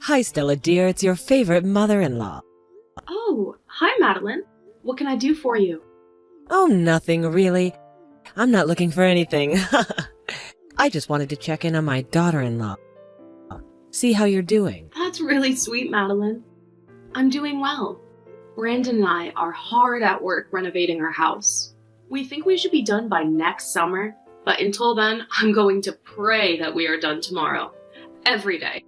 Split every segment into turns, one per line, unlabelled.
Hi, Stella dear, it's your favorite mother-in-law.
Oh, hi, Madeline. What can I do for you?
Oh, nothing, really. I'm not looking for anything. I just wanted to check in on my daughter-in-law. See how you're doing.
That's really sweet, Madeline. I'm doing well. Brandon and I are hard at work renovating our house. We think we should be done by next summer, but until then, I'm going to pray that we are done tomorrow. Every day.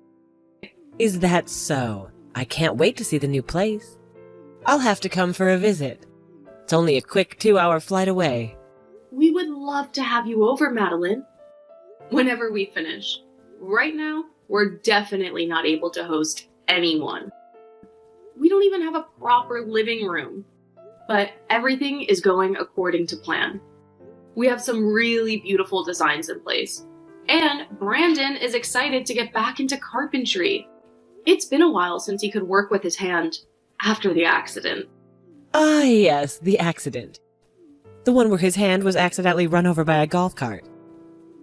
Is that so? I can't wait to see the new place. I'll have to come for a visit. It's only a quick 2-hour flight away.
We would love to have you over, Madeline. Whenever we finish. Right now, we're definitely not able to host anyone. We don't even have a proper living room. But everything is going according to plan. We have some really beautiful designs in place. And Brandon is excited to get back into carpentry. It's been a while since he could work with his hand after the accident.
Ah, yes, the accident. The one where his hand was accidentally run over by a golf cart.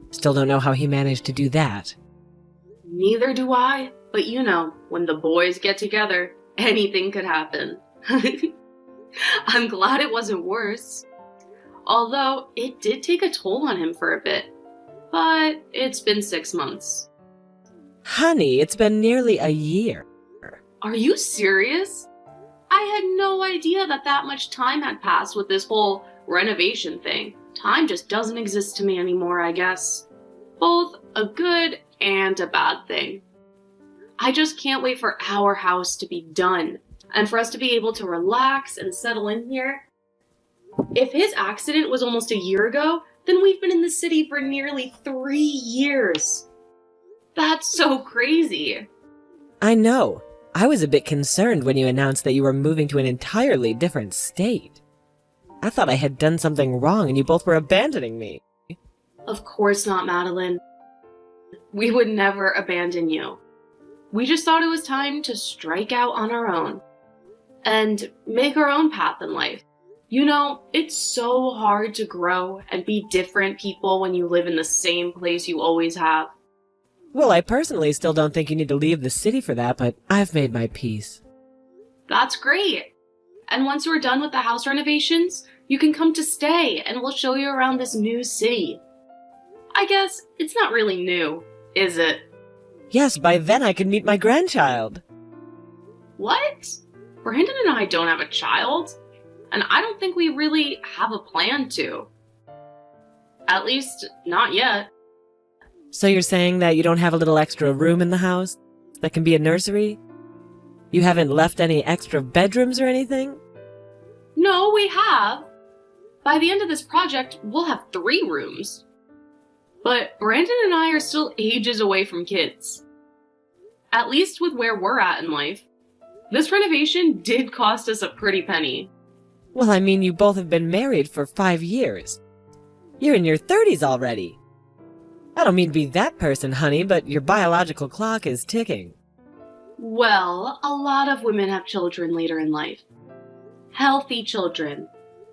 Still don't know how he managed to do that.
Neither do I, but you know, when the boys get together, anything could happen. I'm glad it wasn't worse. Although, it did take a toll on him for a bit. But it's been 6 months.
Honey, it's been nearly a year.
Are you serious? I had no idea that much time had passed with this whole renovation thing. Time just doesn't exist to me anymore, I guess. Both a good and a bad thing. I just can't wait for our house to be done and for us to be able to relax and settle in here. If his accident was almost a year ago, then we've been in the city for nearly 3 years. That's so crazy.
I know. I was a bit concerned when you announced that you were moving to an entirely different state. I thought I had done something wrong and you both were abandoning me.
Of course not, Madeline. We would never abandon you. We just thought it was time to strike out on our own and make our own path in life. You know, it's so hard to grow and be different people when you live in the same place you always have.
Well, I personally still don't think you need to leave the city for that, but I've made my peace.
That's great. And once we're done with the house renovations, you can come to stay and we'll show you around this new city. I guess it's not really new, is it?
Yes, by then I can meet my grandchild.
What? Brandon and I don't have a child, and I don't think we really have a plan to. At least, not yet.
So you're saying that you don't have a little extra room in the house that can be a nursery? You haven't left any extra bedrooms or anything?
No, we have. By the end of this project, we'll have 3 rooms. But Brandon and I are still ages away from kids. At least with where we're at in life. This renovation did cost us a pretty penny.
Well, I mean, you both have been married for 5 years. You're in your 30s already. I don't mean to be that person, honey, but your biological clock is ticking.
Well, a lot of women have children later in life. Healthy children.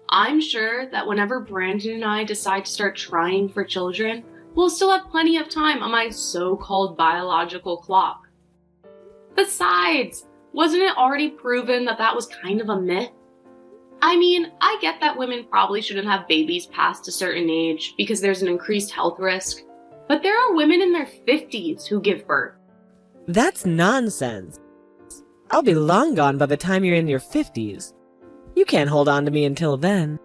I'm sure that whenever Brandon and I decide to start trying for children, we'll still have plenty of time on my so-called biological clock. Besides, wasn't it already proven that was kind of a myth? I mean, I get that women probably shouldn't have babies past a certain age because there's an increased health risk, but there are women in their 50s who give birth.
That's nonsense. I'll be long gone by the time you're in your 50s. You can't hold on to me until then.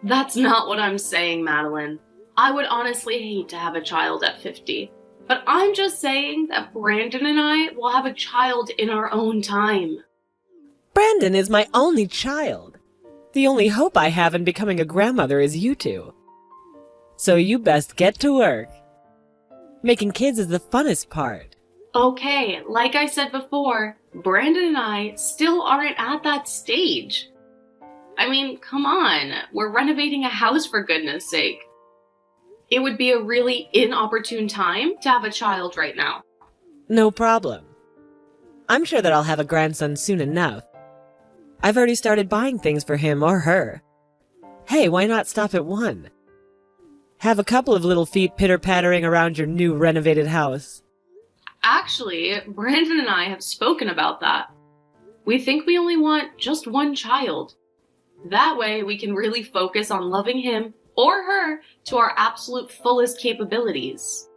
That's not what I'm saying, Madeline. I would honestly hate to have a child at 50. But I'm just saying that Brandon and I will have a child in our own time.
Brandon is my only child. The only hope I have in becoming a grandmother is you two. So you best get to work. Making kids is the funnest part.
Okay, like I said before, Brandon and I still aren't at that stage. I mean, come on, we're renovating a house for goodness sake. It would be a really inopportune time to have a child right now.
No problem. I'm sure that I'll have a grandson soon enough. I've already started buying things for him or her. Hey, why not stop at one? Have a couple of little feet pitter-pattering around your new renovated house.
Actually, Brandon and I have spoken about that. We think we only want just one child. That way, we can really focus on loving him or her to our absolute fullest capabilities.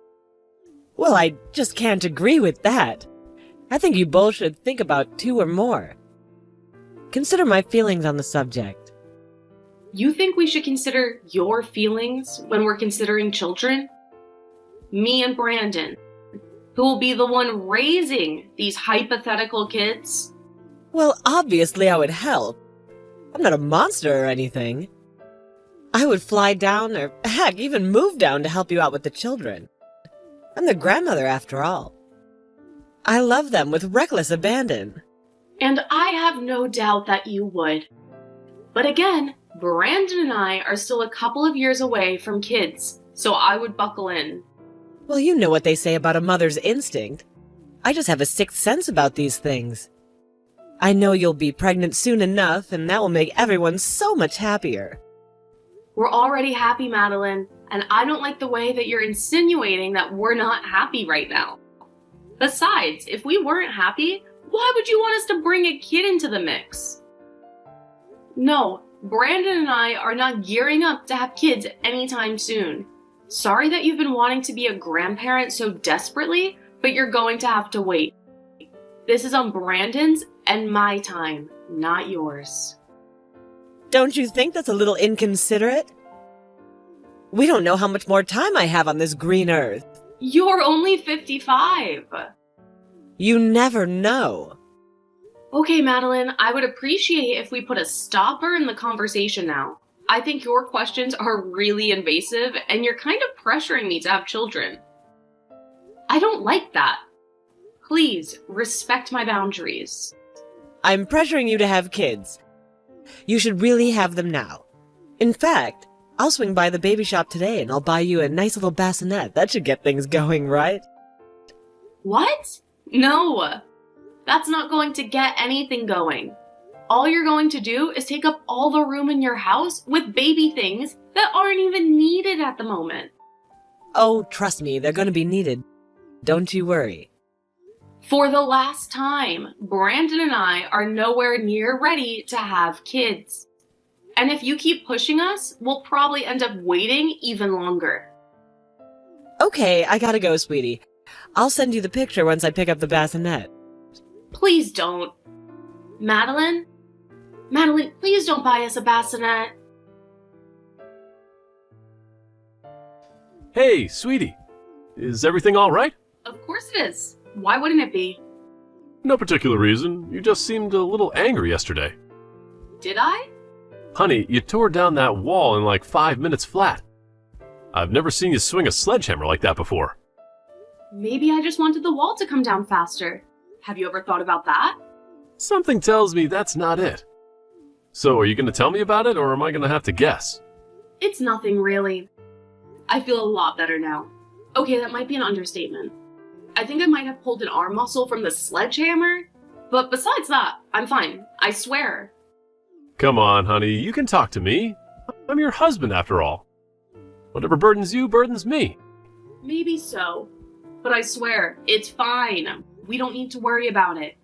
Well, I just can't agree with that. I think you both should think about 2 or more. Consider my feelings on the subject.
You think we should consider your feelings when we're considering children? Me and Brandon, who will be the one raising these hypothetical kids?
Well, obviously I would help. I'm not a monster or anything. I would fly down or, heck, even move down to help you out with the children. I'm the grandmother after all. I love them with reckless abandon.
And I have no doubt that you would. But again, Brandon and I are still a couple of years away from kids, so I would buckle in.
Well, you know what they say about a mother's instinct. I just have a sixth sense about these things. I know you'll be pregnant soon enough, and that will make everyone so much happier.
We're already happy, Madeline, and I don't like the way that you're insinuating that we're not happy right now. Besides, if we weren't happy, why would you want us to bring a kid into the mix? No, Brandon and I are not gearing up to have kids anytime soon. Sorry that you've been wanting to be a grandparent so desperately, but you're going to have to wait. This is on Brandon's and my time, not yours.
Don't you think that's a little inconsiderate? We don't know how much more time I have on this green earth.
You're only 55.
You never know.
Okay, Madeline, I would appreciate if we put a stopper in the conversation now. I think your questions are really invasive, and you're kind of pressuring me to have children. I don't like that. Please, respect my boundaries.
I'm pressuring you to have kids. You should really have them now. In fact, I'll swing by the baby shop today and I'll buy you a nice little bassinet. That should get things going, right?
What? No. That's not going to get anything going. All you're going to do is take up all the room in your house with baby things that aren't even needed at the moment.
Oh, trust me, they're going to be needed. Don't you worry.
For the last time, Brandon and I are nowhere near ready to have kids. And if you keep pushing us, we'll probably end up waiting even longer.
Okay, I gotta go, sweetie. I'll send you the picture once I pick up the bassinet.
Please don't. Madeline, please don't buy us a bassinet.
Hey, sweetie. Is everything all right?
Of course it is. Why wouldn't it be?
No particular reason. You just seemed a little angry yesterday.
Did I?
Honey, you tore down that wall in like 5 minutes flat. I've never seen you swing a sledgehammer like that before.
Maybe I just wanted the wall to come down faster. Have you ever thought about that?
Something tells me that's not it. So, are you going to tell me about it, or am I going to have to guess?
It's nothing really. I feel a lot better now. Okay, that might be an understatement. I think I might have pulled an arm muscle from the sledgehammer, but besides that, I'm fine. I swear.
Come on, honey, you can talk to me. I'm your husband, after all. Whatever burdens you burdens me.
Maybe so, but I swear, it's fine. We don't need to worry about it.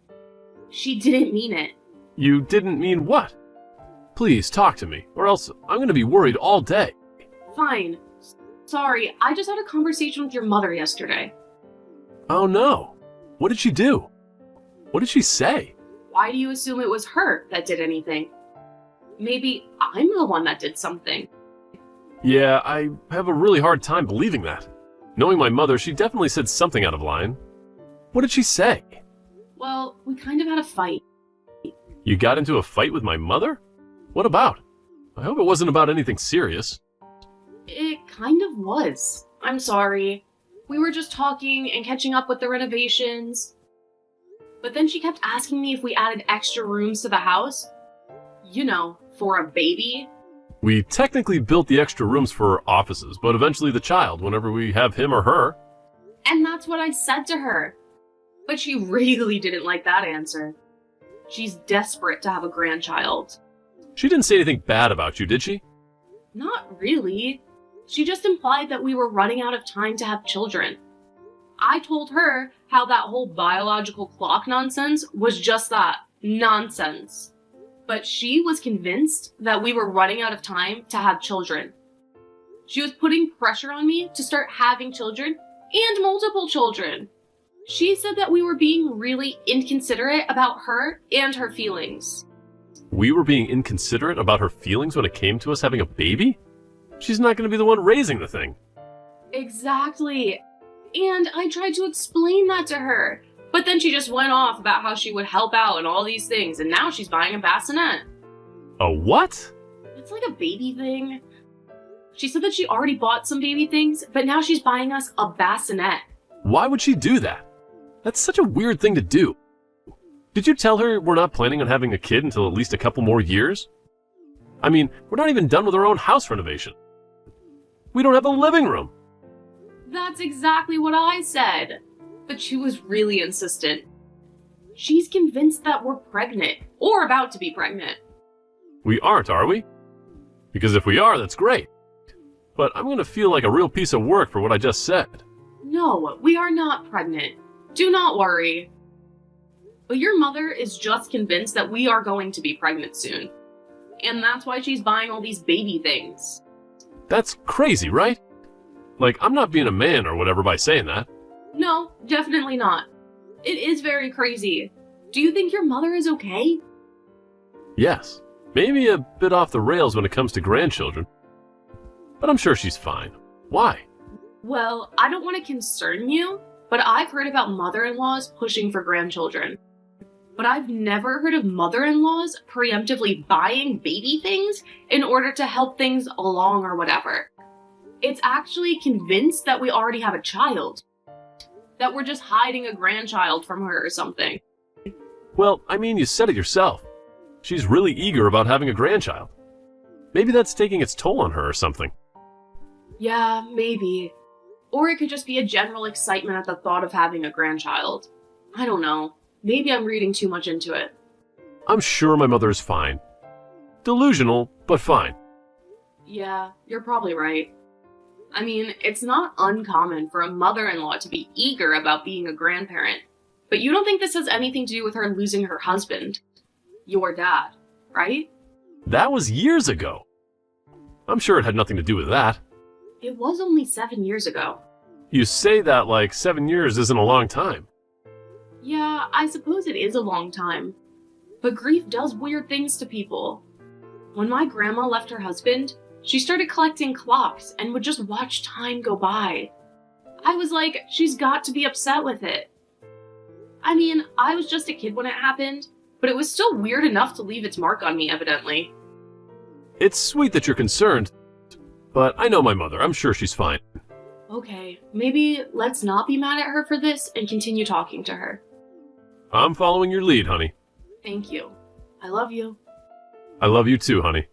She didn't mean it.
You didn't mean what? Please talk to me, or else I'm going to be worried all day.
Fine. Sorry, I just had a conversation with your mother yesterday.
Oh no. What did she do? What did she say?
Why do you assume it was her that did anything? Maybe I'm the one that did something.
Yeah, I have a really hard time believing that. Knowing my mother, she definitely said something out of line. What did she say?
Well, we kind of had a fight.
You got into a fight with my mother? What about? I hope it wasn't about anything serious.
It kind of was. I'm sorry. We were just talking and catching up with the renovations. But then she kept asking me if we added extra rooms to the house. You know, for a baby.
We technically built the extra rooms for offices, but eventually the child, whenever we have him or her.
And that's what I said to her. But she really didn't like that answer. She's desperate to have a grandchild.
She didn't say anything bad about you, did she?
Not really. She just implied that we were running out of time to have children. I told her how that whole biological clock nonsense was just that, nonsense. But she was convinced that we were running out of time to have children. She was putting pressure on me to start having children and multiple children. She said that we were being really inconsiderate about her and her feelings.
We were being inconsiderate about her feelings when it came to us having a baby? She's not going to be the one raising the thing.
Exactly. And I tried to explain that to her. But then she just went off about how she would help out and all these things, and now she's buying a bassinet.
A what?
It's like a baby thing. She said that she already bought some baby things, but now she's buying us a bassinet.
Why would she do that? That's such a weird thing to do. Did you tell her we're not planning on having a kid until at least a couple more years? I mean, we're not even done with our own house renovation. We don't have a living room.
That's exactly what I said. But she was really insistent. She's convinced that we're pregnant, or about to be pregnant.
We aren't, are we? Because if we are, that's great. But I'm going to feel like a real piece of work for what I just said.
No, we are not pregnant. Do not worry. But your mother is just convinced that we are going to be pregnant soon. And that's why she's buying all these baby things.
That's crazy, right? Like, I'm not being a man or whatever by saying that.
No, definitely not. It is very crazy. Do you think your mother is okay?
Yes, maybe a bit off the rails when it comes to grandchildren. But I'm sure she's fine. Why?
Well, I don't want to concern you, but I've heard about mother-in-laws pushing for grandchildren. But I've never heard of mother-in-laws preemptively buying baby things in order to help things along or whatever. It's actually convinced that we already have a child. That we're just hiding a grandchild from her or something.
Well, I mean, you said it yourself. She's really eager about having a grandchild. Maybe that's taking its toll on her or something.
Yeah, maybe. Or it could just be a general excitement at the thought of having a grandchild. I don't know. Maybe I'm reading too much into it.
I'm sure my mother is fine. Delusional, but fine.
Yeah, you're probably right. I mean, it's not uncommon for a mother-in-law to be eager about being a grandparent. But you don't think this has anything to do with her losing her husband? Your dad, right?
That was years ago. I'm sure it had nothing to do with that.
It was only 7 years ago.
You say that like 7 years isn't a long time.
Yeah, I suppose it is a long time. But grief does weird things to people. When my grandma left her husband, she started collecting clocks and would just watch time go by. I was like, she's got to be upset with it. I mean, I was just a kid when it happened, but it was still weird enough to leave its mark on me, evidently.
It's sweet that you're concerned, but I know my mother. I'm sure she's fine.
Okay, maybe let's not be mad at her for this and continue talking to her.
I'm following your lead, honey.
Thank you. I love you.
I love you too, honey.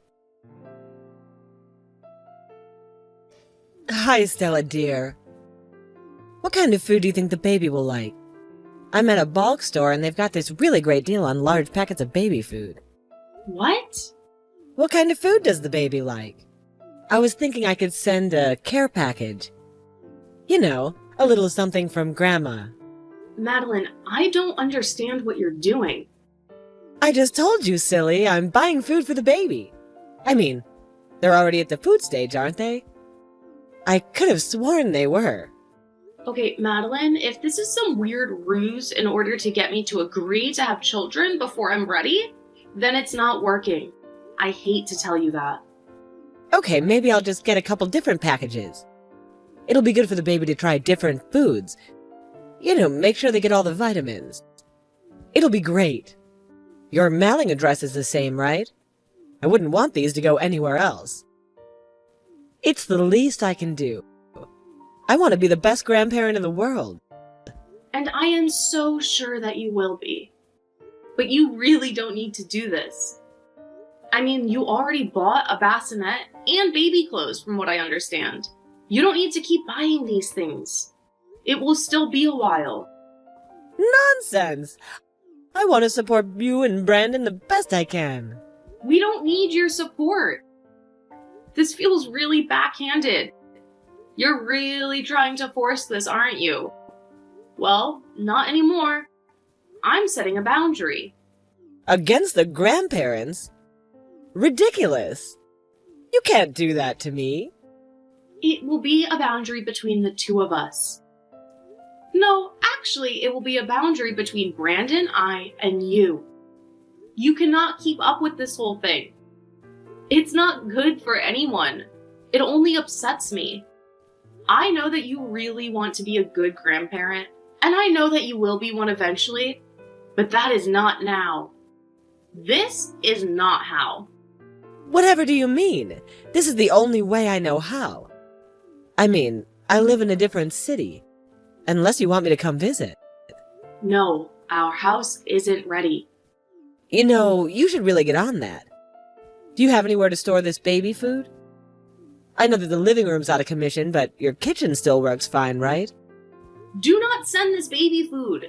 Hi, Stella dear. What kind of food do you think the baby will like? I'm at a bulk store and they've got this really great deal on large packets of baby food.
What?
What kind of food does the baby like? I was thinking I could send a care package. You know, a little something from Grandma.
Madeline, I don't understand what you're doing.
I just told you, silly, I'm buying food for the baby. I mean, they're already at the food stage, aren't they? I could have sworn they were.
Okay, Madeline, if this is some weird ruse in order to get me to agree to have children before I'm ready, then it's not working. I hate to tell you that.
Okay, maybe I'll just get a couple different packages. It'll be good for the baby to try different foods. You know, make sure they get all the vitamins. It'll be great. Your mailing address is the same, right? I wouldn't want these to go anywhere else. It's the least I can do. I want to be the best grandparent in the world.
And I am so sure that you will be. But you really don't need to do this. I mean, you already bought a bassinet and baby clothes, from what I understand. You don't need to keep buying these things. It will still be a while.
Nonsense! I want to support you and Brandon the best I can.
We don't need your support. This feels really backhanded. You're really trying to force this, aren't you? Well, not anymore. I'm setting a boundary.
Against the grandparents? Ridiculous. You can't do that to me.
It will be a boundary between the two of us. No, actually, it will be a boundary between Brandon, I, and you. You cannot keep up with this whole thing. It's not good for anyone. It only upsets me. I know that you really want to be a good grandparent, and I know that you will be one eventually, but that is not now. This is not how.
Whatever do you mean? This is the only way I know how. I mean, I live in a different city. Unless you want me to come visit.
No, our house isn't ready.
You know, you should really get on that. Do you have anywhere to store this baby food? I know that the living room's out of commission, but your kitchen still works fine, right?
Do not send this baby food.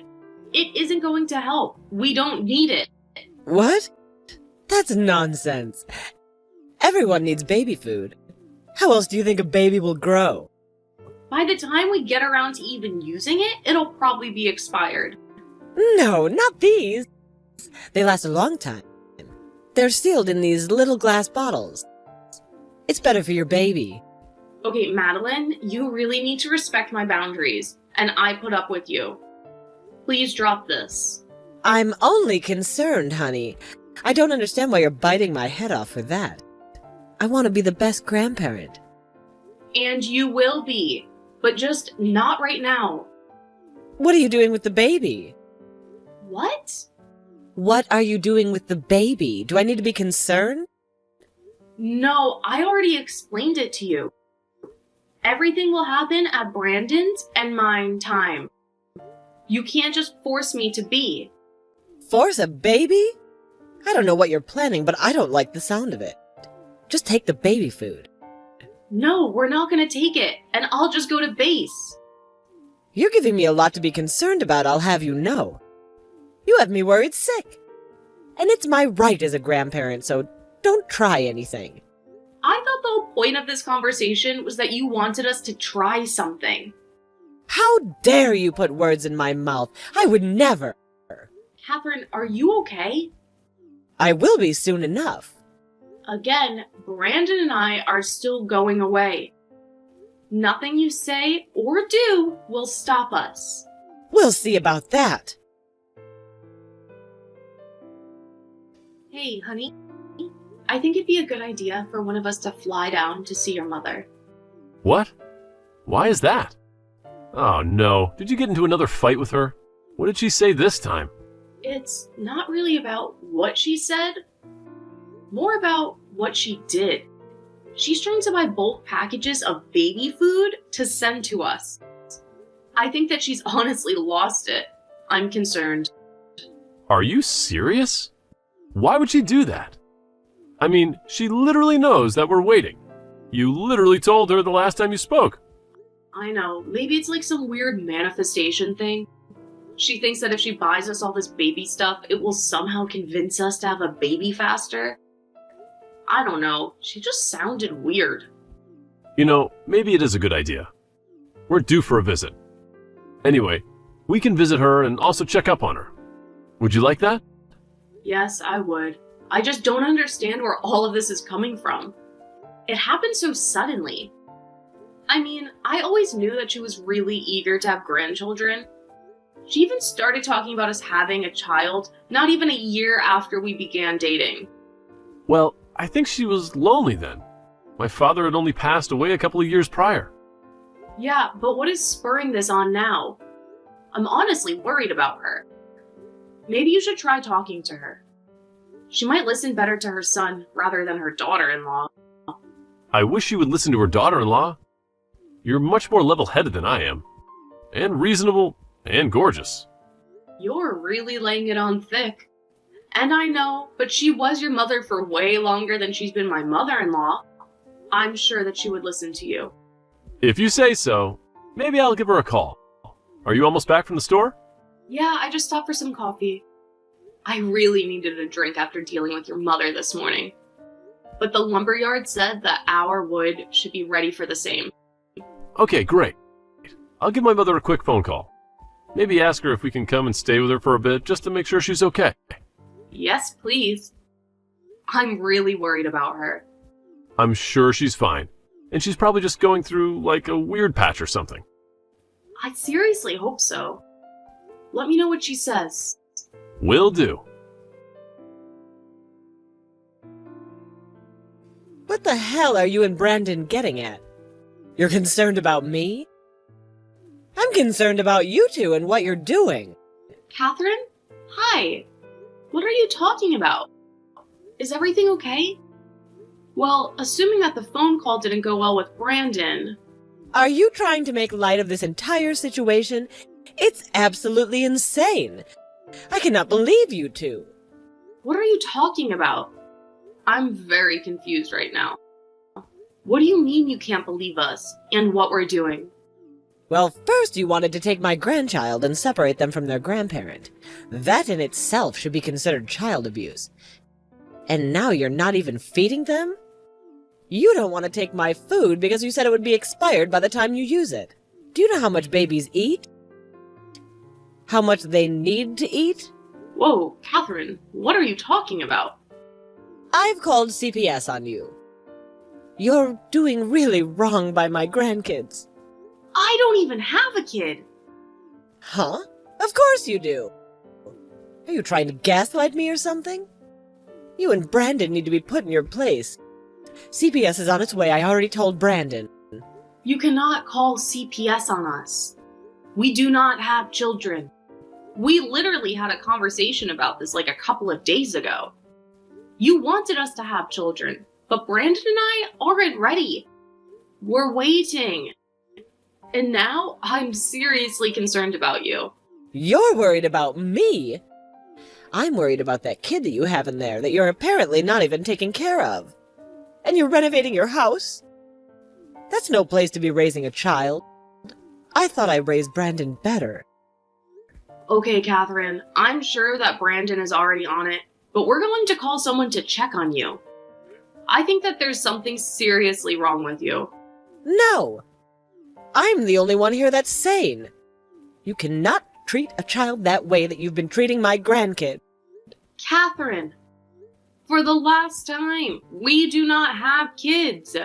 It isn't going to help. We don't need it.
What? That's nonsense. Everyone needs baby food. How else do you think a baby will grow?
By the time we get around to even using it, it'll probably be expired.
No, not these. They last a long time. They're sealed in these little glass bottles. It's better for your baby.
Okay, Madeline, you really need to respect my boundaries, and I put up with you. Please drop this.
I'm only concerned, honey. I don't understand why you're biting my head off for that. I want to be the best grandparent.
And you will be, but just not right now.
What are you doing with the baby?
What?
What are you doing with the baby? Do I need to be concerned?
No, I already explained it to you. Everything will happen at Brandon's and mine time. You can't just force me to be.
Force a baby? I don't know what you're planning, but I don't like the sound of it. Just take the baby food.
No, we're not gonna take it, and I'll just go to base.
You're giving me a lot to be concerned about, I'll have you know. You have me worried sick. And it's my right as a grandparent, so don't try anything.
I thought the whole point of this conversation was that you wanted us to try something.
How dare you put words in my mouth? I would never.
Catherine, are you okay?
I will be soon enough.
Again, Brandon and I are still going away. Nothing you say or do will stop us.
We'll see about that.
Hey, honey, I think it'd be a good idea for one of us to fly down to see your mother.
What? Why is that? Oh no, did you get into another fight with her? What did she say this time?
It's not really about what she said, more about what she did. She's trying to buy bulk packages of baby food to send to us. I think that she's honestly lost it. I'm concerned.
Are you serious? Why would she do that? I mean, she literally knows that we're waiting. You literally told her the last time you spoke.
I know, maybe it's like some weird manifestation thing. She thinks that if she buys us all this baby stuff, it will somehow convince us to have a baby faster. I don't know, she just sounded weird.
You know, maybe it is a good idea. We're due for a visit. Anyway, we can visit her and also check up on her. Would you like that?
Yes, I would. I just don't understand where all of this is coming from. It happened so suddenly. I mean, I always knew that she was really eager to have grandchildren. She even started talking about us having a child not even a year after we began dating.
Well, I think she was lonely then. My father had only passed away a couple of years prior.
Yeah, but what is spurring this on now? I'm honestly worried about her. Maybe you should try talking to her. She might listen better to her son rather than her daughter-in-law.
I wish she would listen to her daughter-in-law. You're much more level-headed than I am. And reasonable and gorgeous.
You're really laying it on thick. And I know, but she was your mother for way longer than she's been my mother-in-law. I'm sure that she would listen to you.
If you say so, maybe I'll give her a call. Are you almost back from the store?
Yeah, I just stopped for some coffee. I really needed a drink after dealing with your mother this morning. But the lumberyard said that our wood should be ready for the same.
Okay, great. I'll give my mother a quick phone call. Maybe ask her if we can come and stay with her for a bit just to make sure she's okay.
Yes, please. I'm really worried about her.
I'm sure she's fine. And she's probably just going through, like, a weird patch or something.
I seriously hope so. Let me know what she says.
Will do.
What the hell are you and Brandon getting at? You're concerned about me? I'm concerned about you two and what you're doing.
Catherine? Hi. What are you talking about? Is everything okay? Well, assuming that the phone call didn't go well with Brandon.
Are you trying to make light of this entire situation? It's absolutely insane. I cannot believe you two.
What are you talking about? I'm very confused right now. What do you mean you can't believe us and what we're doing?
Well, first you wanted to take my grandchild and separate them from their grandparent. That in itself should be considered child abuse. And now you're not even feeding them? You don't want to take my food because you said it would be expired by the time you use it. Do you know how much babies eat? How much they need to eat?
Whoa, Catherine, what are you talking about?
I've called CPS on you. You're doing really wrong by my grandkids.
I don't even have a kid.
Huh? Of course you do. Are you trying to gaslight me or something? You and Brandon need to be put in your place. CPS is on its way, I already told Brandon.
You cannot call CPS on us. We do not have children. We literally had a conversation about this like a couple of days ago. You wanted us to have children, but Brandon and I aren't ready. We're waiting. And now I'm seriously concerned about you.
You're worried about me? I'm worried about that kid that you have in there that you're apparently not even taking care of. And you're renovating your house? That's no place to be raising a child. I thought I raised Brandon better.
Okay, Catherine, I'm sure that Brandon is already on it, but we're going to call someone to check on you. I think that there's something seriously wrong with you.
No! I'm the only one here that's sane. You cannot treat a child that way that you've been treating my grandkid.
Catherine, for the last time, we do not have kids.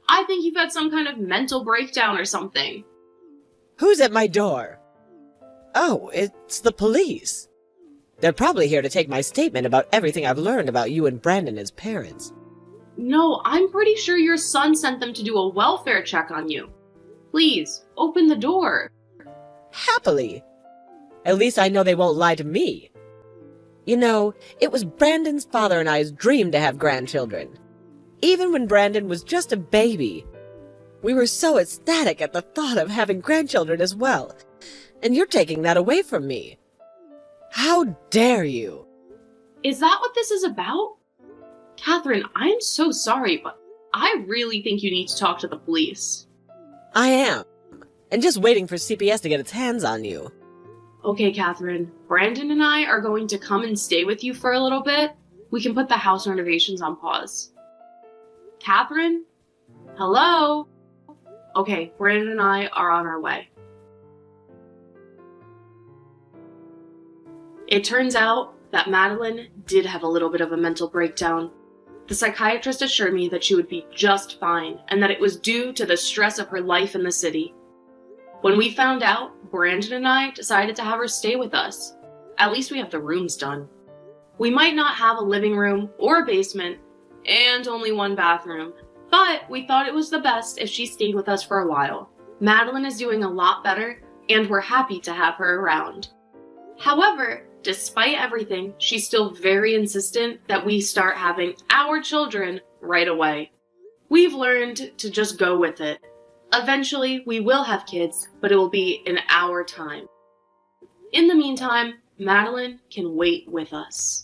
I think you've had some kind of mental breakdown or something.
Who's at my door? Oh, it's the police. They're probably here to take my statement about everything I've learned about you and Brandon as parents.
No, I'm pretty sure your son sent them to do a welfare check on you. Please, open the door.
Happily. At least I know they won't lie to me. You know, it was Brandon's father and I's dream to have grandchildren. Even when Brandon was just a baby. We were so ecstatic at the thought of having grandchildren as well. And you're taking that away from me. How dare you?
Is that what this is about? Catherine, I'm so sorry, but I really think you need to talk to the police.
I am. And just waiting for CPS to get its hands on you.
Okay, Catherine, Brandon and I are going to come and stay with you for a little bit. We can put the house renovations on pause. Catherine? Hello? Okay, Brandon and I are on our way. It turns out that Madeline did have a little bit of a mental breakdown. The psychiatrist assured me that she would be just fine and that it was due to the stress of her life in the city. When we found out, Brandon and I decided to have her stay with us. At least we have the rooms done. We might not have a living room or a basement and only one bathroom, but we thought it was the best if she stayed with us for a while. Madeline is doing a lot better and we're happy to have her around. However, despite everything, she's still very insistent that we start having our children right away. We've learned to just go with it. Eventually, we will have kids, but it will be in our time. In the meantime, Madeline can wait with us.